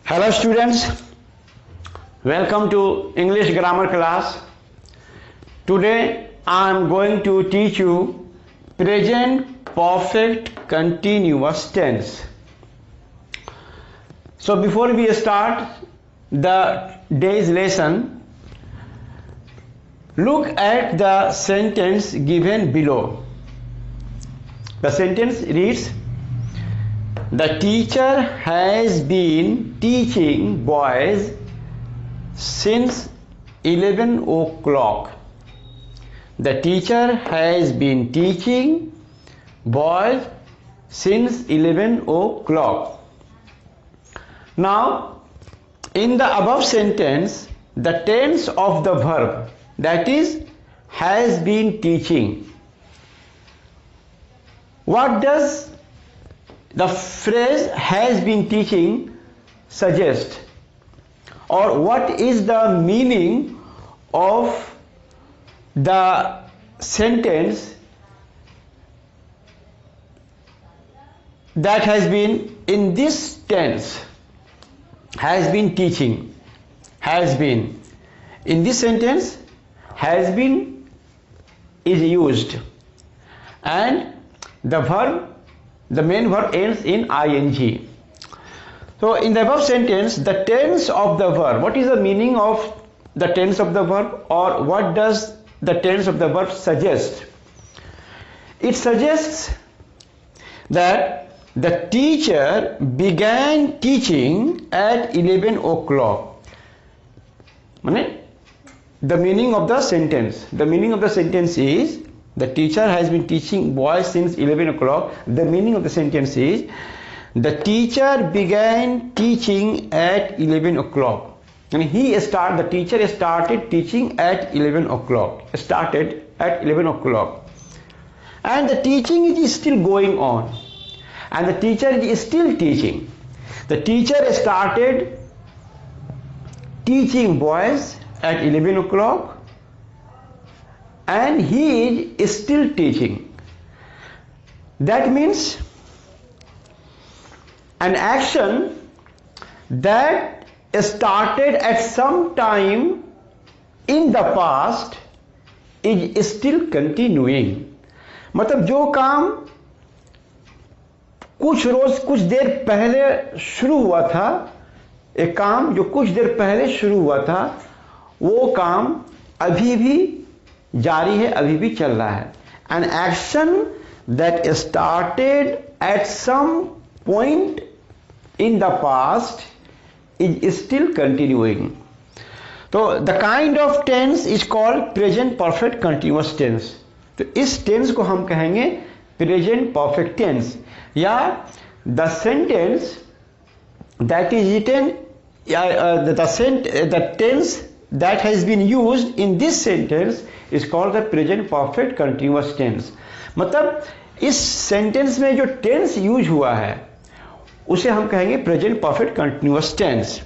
Hello students, welcome to English grammar class. Today I am going to teach you present perfect continuous tense. So before we start the day's lesson, look at the sentence given below. The sentence reads, the teacher has been teaching boys since 11 o'clock. The teacher has been teaching boys since 11 o'clock. Now, in the above sentence, the tense of the verb, that is, has been teaching. What does the phrase has been teaching suggest, or what is the meaning of the sentence that has been in this tense? Has been teaching, has been. In this sentence, has been is used, and the verb, the main verb ends in ing. So in the above sentence, the tense of the verb, what is the meaning of the tense of the verb, or what does the tense of the verb suggest? It suggests that the teacher began teaching at 11 o'clock. The meaning of the sentence. The meaning of the sentence is, the teacher has been teaching boys since 11 o'clock. The meaning of the sentence is, the teacher began teaching at 11 o'clock. And the teacher started teaching at 11 o'clock. Started at 11 o'clock. And the teaching is still going on. And the teacher is still teaching. The teacher started teaching boys at 11 o'clock. And he is still teaching. That means an action that started at some time in the past is still continuing. मतलब जो काम कुछ देर पहले शुरू हुआ था, एक काम जो कुछ देर पहले शुरू हुआ था, वो काम अभी भी जारी है, अभी भी चल रहा है. An action that started at some point in the past is still continuing. So the kind of tense is called present perfect continuous tense. तो इस tense को हम कहेंगे present perfect tense, या the sentence that is written, the tense that has been used in this sentence is called the present perfect continuous tense. मतलब इस sentence में जो tense यूज हुआ है उसे हम कहेंगे present perfect continuous tense.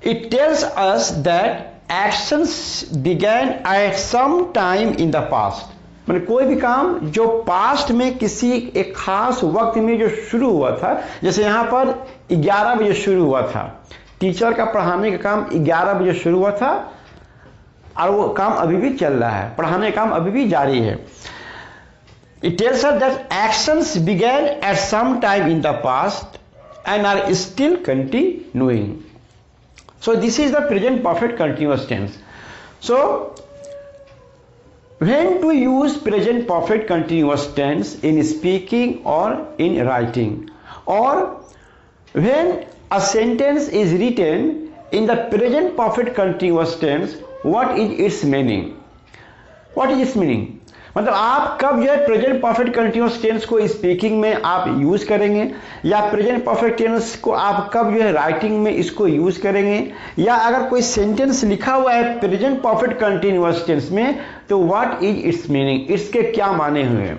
It tells us that actions began at some time in the past. मतलब कोई भी काम जो पास्ट में किसी एक खास वक्त में जो शुरू हुआ था, जैसे यहाँ पर 11 बजे शुरू हुआ था, टीचर का पढ़ाने का काम 11 बजे शुरू हुआ था और वो काम अभी भी चल रहा है, पढ़ाने का काम अभी भी जारी है. It tells us that actions began at some time in the past and are still continuing. So this is the present perfect continuous tense. So when to use present perfect continuous tense in speaking or in writing, or when a sentence is written in the present perfect continuous tense, what is its meaning? What is its meaning? मतलब आप कब जो है present perfect continuous tense को speaking में आप use करेंगे, या प्रेजेंट परफेक्ट टेंस को आप कब जो है राइटिंग में इसको यूज करेंगे, या अगर कोई सेंटेंस लिखा हुआ है प्रेजेंट परफेक्ट कंटिन्यूअस टेंस में तो व्हाट इज इट्स मीनिंग, इसके क्या माने हुए हैं.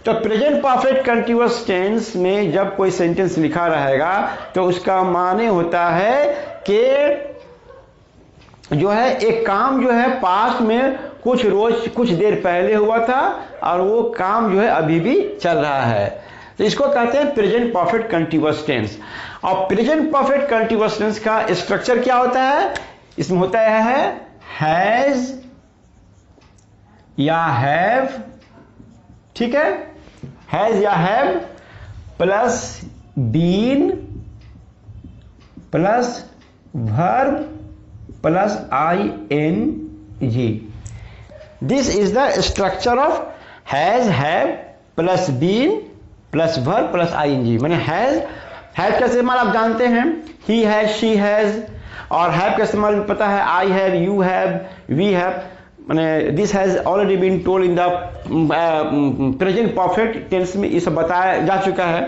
तो प्रेजेंट परफेक्ट कंटिन्यूअस टेंस में जब कोई सेंटेंस लिखा रहेगा तो उसका माने होता है कि जो है एक काम जो है पास्ट में कुछ देर पहले हुआ था और वो काम जो है अभी भी चल रहा है. तो इसको कहते हैं प्रेजेंट परफेक्ट कंटीन्यूअस टेंस। और प्रेजेंट परफेक्ट कंटीन्यूअस टेंस का स्ट्रक्चर क्या होता है? इसमें होता है हैज या हैव, ठीक है, हैज या have plus been plus verb plus ing। This is the structure of has have plus been plus verb plus ing। मैंने हैज का इस्तेमाल आप जानते हैं, ही हैज शी हैज, और हैव का इस्तेमाल भी पता है, I have you have we have. मैंने this has already been told in the present perfect tense में, ये सब बताया जा चुका है।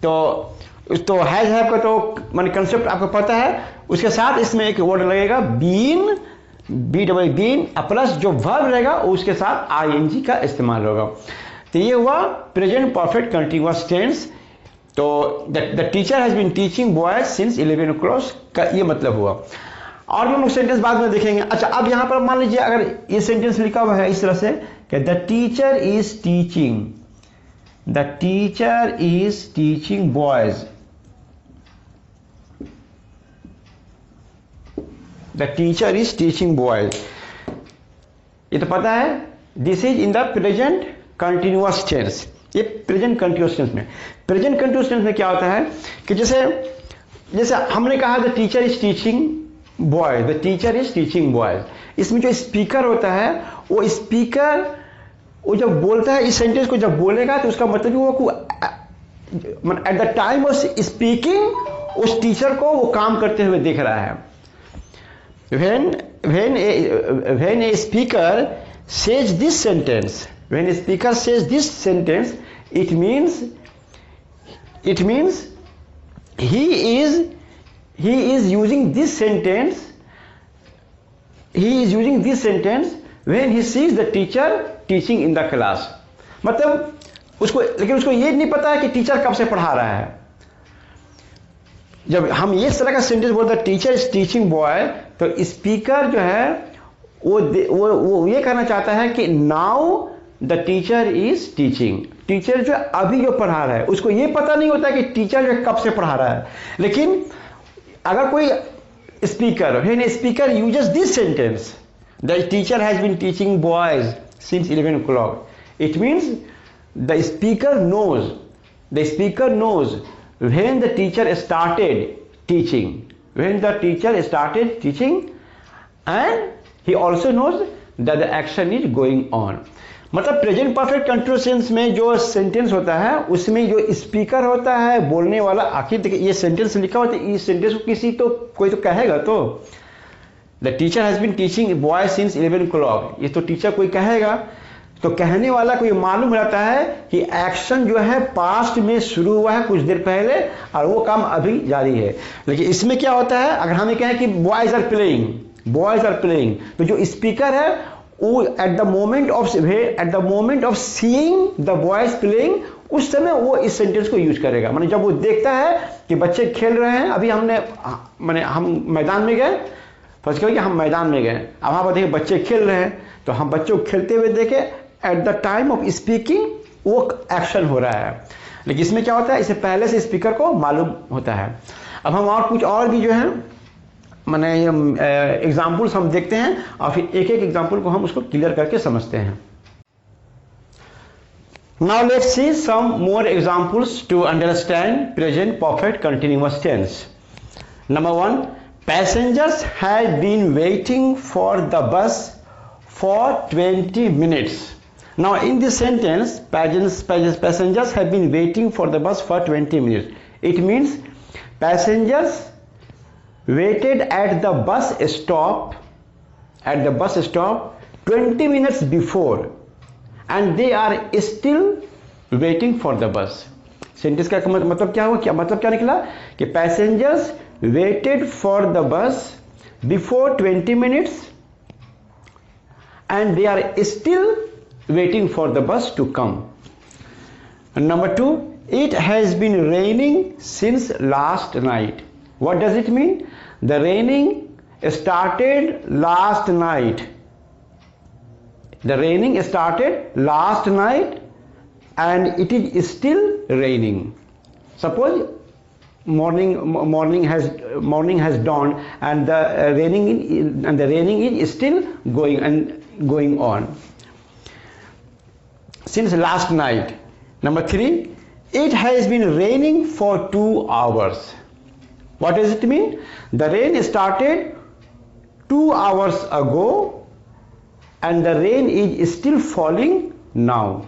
तो हैज हैव का तो मैंने कंसेप्ट आपको पता है। उसके साथ इसमें एक वर्ड लगेगा been, B double been, plus जो वर्ब रहेगा उसके साथ ing का इस्तेमाल होगा। तो ये हुआ प्रेजेंट परफेक्ट कंटीन्यूअस टेंस। तो the teacher has been teaching boys since 11 o'clock का ये मतलब हुआ। और भी हम लोग सेंटेंस बाद में देखेंगे। अच्छा, अब यहां पर मान लीजिए अगर ये सेंटेंस लिखा हुआ है इस तरह से कि the teacher is teaching, the teacher is teaching boys, the teacher is teaching boys, ये तो पता है this is in the present continuous tense. ये प्रेजेंट कंटिन्यूअस टेंस में, प्रेजेंट कंटिन्यूअस टेंस में क्या होता है कि जैसे हमने कहा the teacher is teaching boys, the teacher is teaching boys, इसमें जो स्पीकर होता है वो स्पीकर वो जब बोलता है इस सेंटेंस को, जब बोलेगा तो उसका मतलब वो at the time of speaking उस टीचर को वो काम करते हुए देख रहा है। when a speaker says this sentence, when a speaker says this sentence, it means he is using this sentence, when he sees the teacher teaching in the class। मतलब लेकिन उसको ये नहीं पता है कि टीचर कब से पढ़ा रहा है। जब हम ये तरह का सेंटेंस बोलते हैं टीचर इज टीचिंग बॉय, तो स्पीकर जो है वो ये कहना चाहता है कि now the teacher is teaching, teacher जो अभी जो पढ़ा रहा है, उसको ये पता नहीं होता कि टीचर जो कब से पढ़ा रहा है। लेकिन अगर कोई speaker, when a speaker uses this sentence, the teacher has been teaching boys since 11 o'clock, it means the speaker knows when the teacher started teaching, and he also knows that the action is going on। मतलब present perfect continuous tense में जो sentence होता है उसमें जो speaker होता है बोलने वाला, आखिर देखिए ये सेंटेंस लिखा होता है, इस सेंटेंस को कोई तो कहेगा, तो the teacher has been teaching boy since 11 o'clock, ये तो टीचर कोई कहेगा, तो कहने वाला को ये मालूम रहता है कि एक्शन जो है पास्ट में शुरू हुआ है कुछ देर पहले और वो काम अभी जारी है। लेकिन इसमें क्या होता है, अगर हमें कहें कि बॉयज आर प्लेइंग, तो जो स्पीकर है वो at the moment of seeing the boys playing, उस समय वो इस सेंटेंस को यूज करेगा। माने जब वो देखता है कि बच्चे खेल रहे हैं, अभी हम मैदान में गए, फर्स्ट कहिए कि हम मैदान में गए, अब वहां पर देखिए बच्चे खेल रहे हैं, तो हम बच्चों को खेलते हुए देखे, at the time of speaking वो एक्शन हो रहा है। लेकिन इसमें क्या होता है, इससे पहले से स्पीकर को मालूम होता है। अब हम और कुछ और भी जो है माने एग्जाम्पल्स हम देखते हैं और फिर एक एक एग्जाम्पल को हम उसको क्लियर करके समझते हैं। Now let's see some more examples to understand present perfect continuous tense. Number 1, passengers have been waiting for the bus for 20 minutes. Now in this sentence, passengers have been waiting for the bus for 20 minutes. It means passengers waited at the bus stop 20 minutes before and they are still waiting for the bus. Sentence का मतलब क्या हुआ, मतलब क्या निकला कि passengers waited for the bus before 20 minutes and they are still waiting for the bus to come. And number 2, it has been raining since last night. What does it mean? The raining started last night. The raining started last night and it is still raining. Suppose morning has dawned and the raining is still going on since last night. Number 3, it has been raining for 2 hours. What does it mean? The rain started 2 hours ago and the rain is still falling now.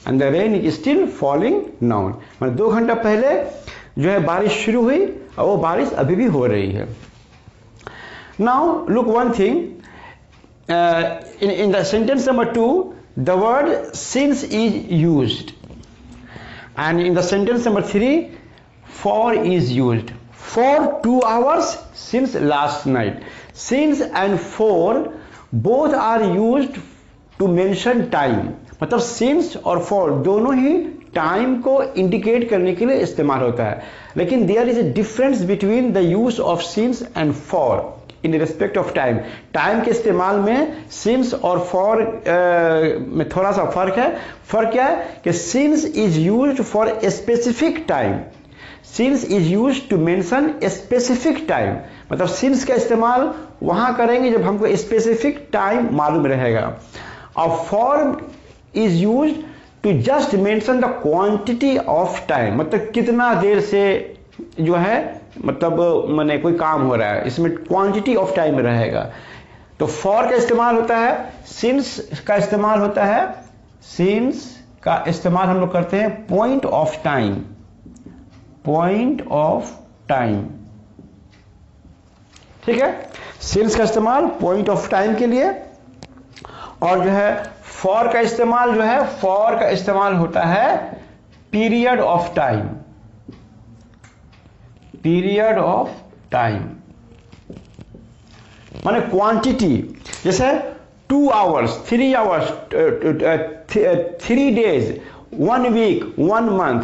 And the rain is still falling now. मतलब 2 घंटा पहले जो है बारिश शुरू हुई और वो बारिश अभी भी हो रही है. Now look one thing, in the sentence number 2 the word since is used, and in the sentence number 3 for is used. For 2 hours since last night. Since and for both are used to mention time. मतलब since और for दोनों ही time को indicate करने के लिए इस्तेमाल होता है. लेकिन there is a difference between the use of since and for in respect of time. Time के इस्तेमाल में सिंस और फॉर में थोड़ा सा फर्क है. फर्क क्या है कि since is used for a specific time. Since is used to mention a specific time. मतलब सिंस का इस्तेमाल वहां करेंगे जब हमको स्पेसिफिक टाइम मालूम रहेगा. और for is used to just mention the quantity of time. मतलब कितना देर से जो है मतलब मैंने कोई काम हो रहा है, इसमें क्वांटिटी ऑफ टाइम रहेगा. तो फॉर का इस्तेमाल होता है, सिंस का इस्तेमाल होता है, सिंस का इस्तेमाल हम लोग करते हैं point of time. Point of time, ठीक है. सिंस का इस्तेमाल पॉइंट ऑफ टाइम के लिए, और जो है फॉर का इस्तेमाल जो है, फॉर का इस्तेमाल होता है period of time. Period of time माने क्वांटिटी. जैसे 2 hours, 3 hours, 3 days, 1 week, 1 month,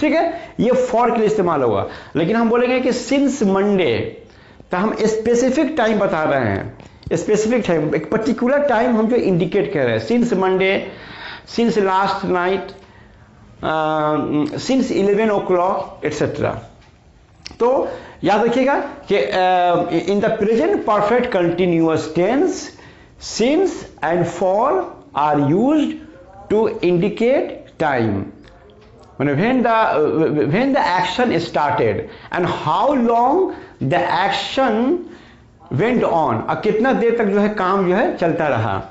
ठीक है. ये फॉर के लिए इस्तेमाल होगा. लेकिन हम बोलेंगे कि सिंस मंडे, तो हम स्पेसिफिक टाइम बता रहे हैं. स्पेसिफिक टाइम, एक पर्टिकुलर टाइम हम जो इंडिकेट कर रहे हैं. Since Monday, since last night, since 11 o'clock etcetera. तो याद रखिएगा कि in the present perfect continuous tense since and for are used to indicate time. when the action started and how long the action went on, और कितना देर तक जो है काम जो है चलता रहा.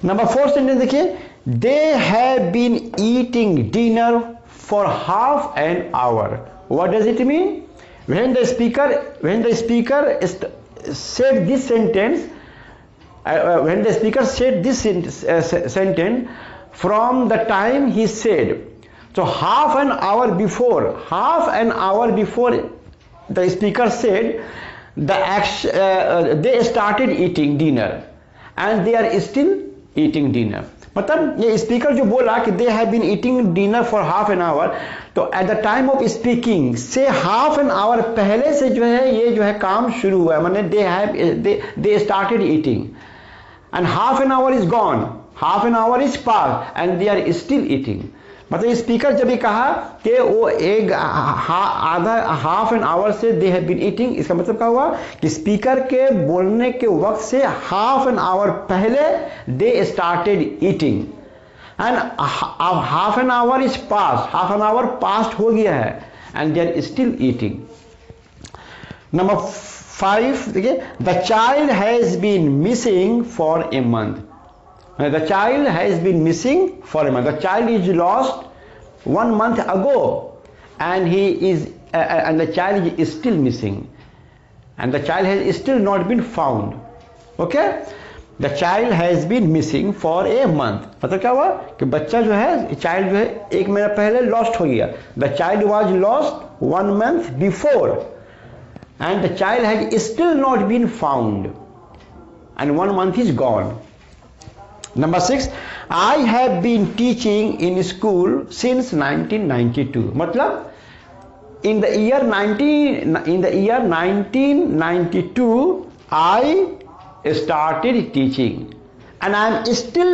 नंबर 4 सेंटेंस देखिए. they have been eating dinner for half an hour. what does it mean? when the speaker said this sentence, when the speaker said this sentence, from the time he said, so half an hour before the speaker said they started eating dinner and they are still eating dinner. मतलब ये speaker जो बोला कि they have been eating dinner for half an hour, तो at the time of speaking से half an hour पहले से जो है ये जो है काम शुरू हुआ है. माने they started eating and half an hour is gone, half an hour is passed and they are still eating. मतलब स्पीकर जब ये कहा कि वो एक आधा हाफ एन आवर से दे हैव बीन ईटिंग, इसका मतलब क्या हुआ कि स्पीकर के बोलने के वक्त से हाफ एन आवर पहले they started eating and half an hour is past, half an hour past हो गया है and they are still eating. Number 5 देखिए. The child has been missing for a month. The child has been missing for a month. The child is lost 1 month ago, and the child is still missing, and the child has still not been found. Okay? The child has been missing for a month. मतलब क्या हुआ कि बच्चा जो है, child जो है 1 महीना पहले लॉस्ट हो गया. The child was lost 1 month before, and the child has still not been found, and 1 month is gone. Number 6, I have been teaching in school since 1992. मतलब in the year 1992 I started teaching and I am still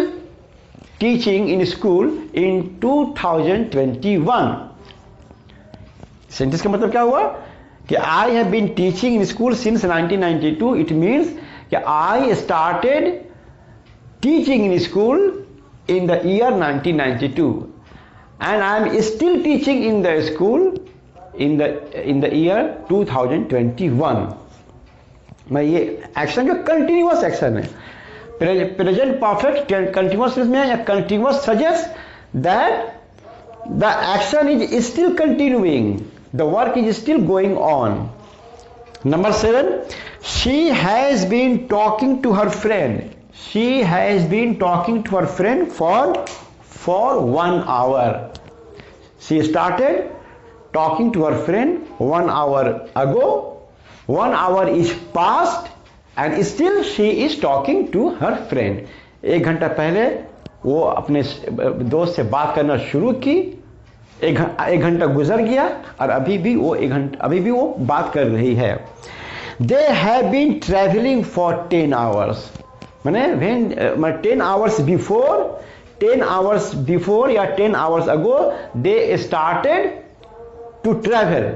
teaching in school in 2021. Sentence का मतलब क्या हुआ कि I have been teaching in school since 1992. It means कि I started teaching in school in the year 1992 and I am still teaching in the school in the year 2021. मैं ये action जो continuous action है, present perfect continuous में या continuous suggest that the action is still continuing, the work is still going on. Number 7, she has been talking to her friend. She has been talking to her friend for 1 hour. She started talking to her friend 1 hour ago. 1 hour is past and still she is talking to her friend. 1 घंटा पहले वो अपने दोस्त से बात करना शुरू की, 1 घंटा गुजर गया और अभी भी वो बात कर रही है. They have been traveling for 10 hours. माने 10 hours before या 10 hours ago they started to travel.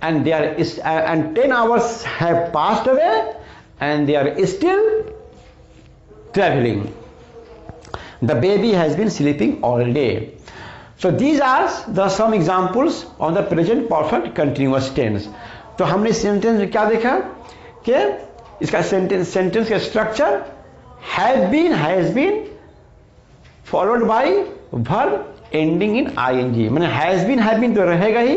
And 10 hours have passed away and they are still traveling. The baby has been sleeping all day. So these are some examples on the present perfect continuous tense. तो हमने sentence में क्या देखा कि इसका sentence का structure has been followed by verb ending in ing. मैंने have been तो रहेगा ही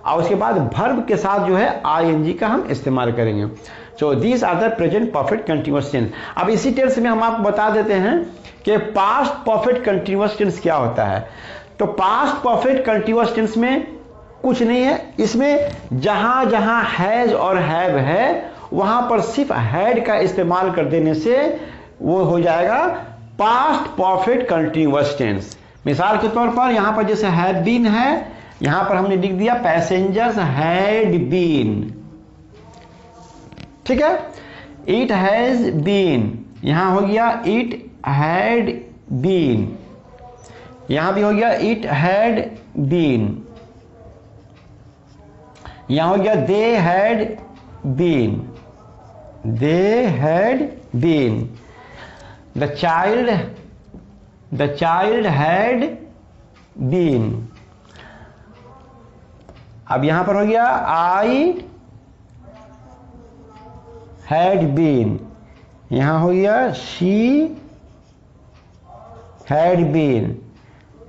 और उसके बाद वर्ब के साथ जो है ing का हम इस्तेमाल करेंगे. So these are the present perfect continuous tense. अब इसी टेंस में हम आपको बता देते हैं कि पास्ट परफेक्ट कंटिन्यूअस टेंस क्या होता है. तो पास्ट परफेक्ट कंटिन्यूअस टेंस में कुछ नहीं है, इसमें जहां जहां हैज और हैव है वहां पर सिर्फ हैड का इस्तेमाल कर देने से वो हो जाएगा पास्ट परफेक्ट कंटिन्यूअस टेंस. मिसाल के तौर पर यहां पर जैसे हैव बीन है, यहां पर हमने लिख दिया पैसेंजर्स हैड बीन. ठीक है, इट हैज बीन, यहां हो गया इट हैड बीन, यहां भी हो गया इट हैड बीन, यहां हो गया they had been, they had been, the child had been. अब यहां पर हो गया आई हैड बीन, यहां हो गया शी हैड बीन,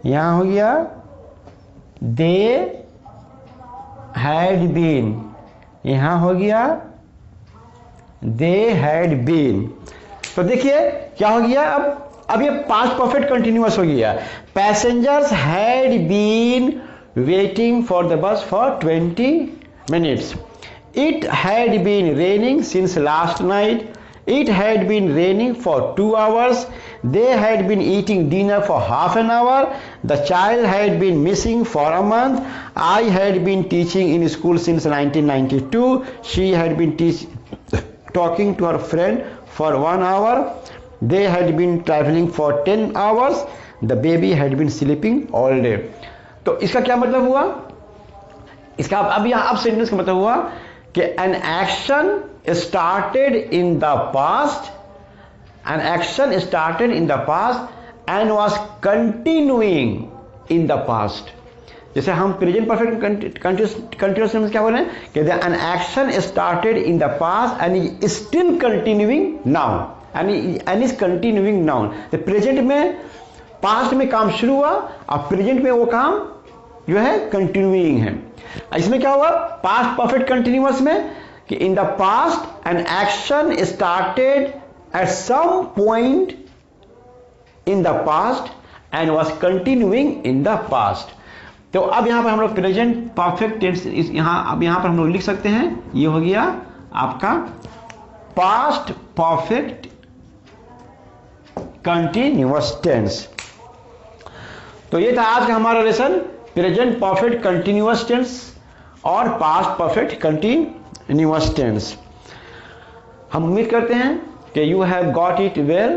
यहां हो गया दे हैड बीन, यहां हो गया दे हैड बीन. तो देखिए क्या हो गया, अब ये पास्ट परफेक्ट कंटिन्यूअस हो गया. Passengers had been waiting for the bus for 20 minutes. It had been raining since last night. It had been raining for 2 hours. They had been eating dinner for half an hour. The child had been missing for a month. I had been teaching in school since 1992. She had been talking to her friend for 1 hour. They had been traveling for 10 hours. The baby had been sleeping all day. तो इसका क्या मतलब हुआ, इसका अब sentence का मतलब हुआ कि N action started in the past, an action started in the past and was continuing in the past. जैसे हम प्रेजेंट परफेक्ट कंटिन्यूअस टेंस क्या बोल रहे हैं कि N action started in the past and is still continuing now, and is continuing now. Present में past में काम शुरू हुआ और प्रेजेंट में वो काम जो है कंटिन्यूइंग है. इसमें क्या हुआ पास्ट परफेक्ट कंटिन्यूअस में कि in the past an action started at some point in the past and was continuing in the past. तो अब यहां पर हम लोग प्रेजेंट परफेक्ट टेंस यहां पर हम लोग लिख सकते हैं, ये हो गया आपका पास्ट परफेक्ट कंटिन्यूअस टेंस. तो ये था आज का हमारा lesson present perfect continuous tense और पास्ट परफेक्ट कंटिन्यूअस टेंस. हम उम्मीद करते हैं कि you have got it well.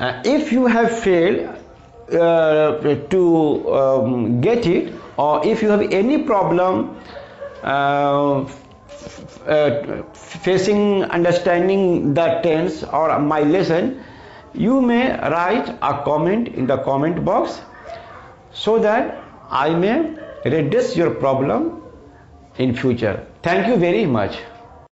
If you have failed to get it, or if you have any problem facing understanding the tense or my lesson, you may write a comment in the comment box so that I may redress your problem in future. Thank you very much.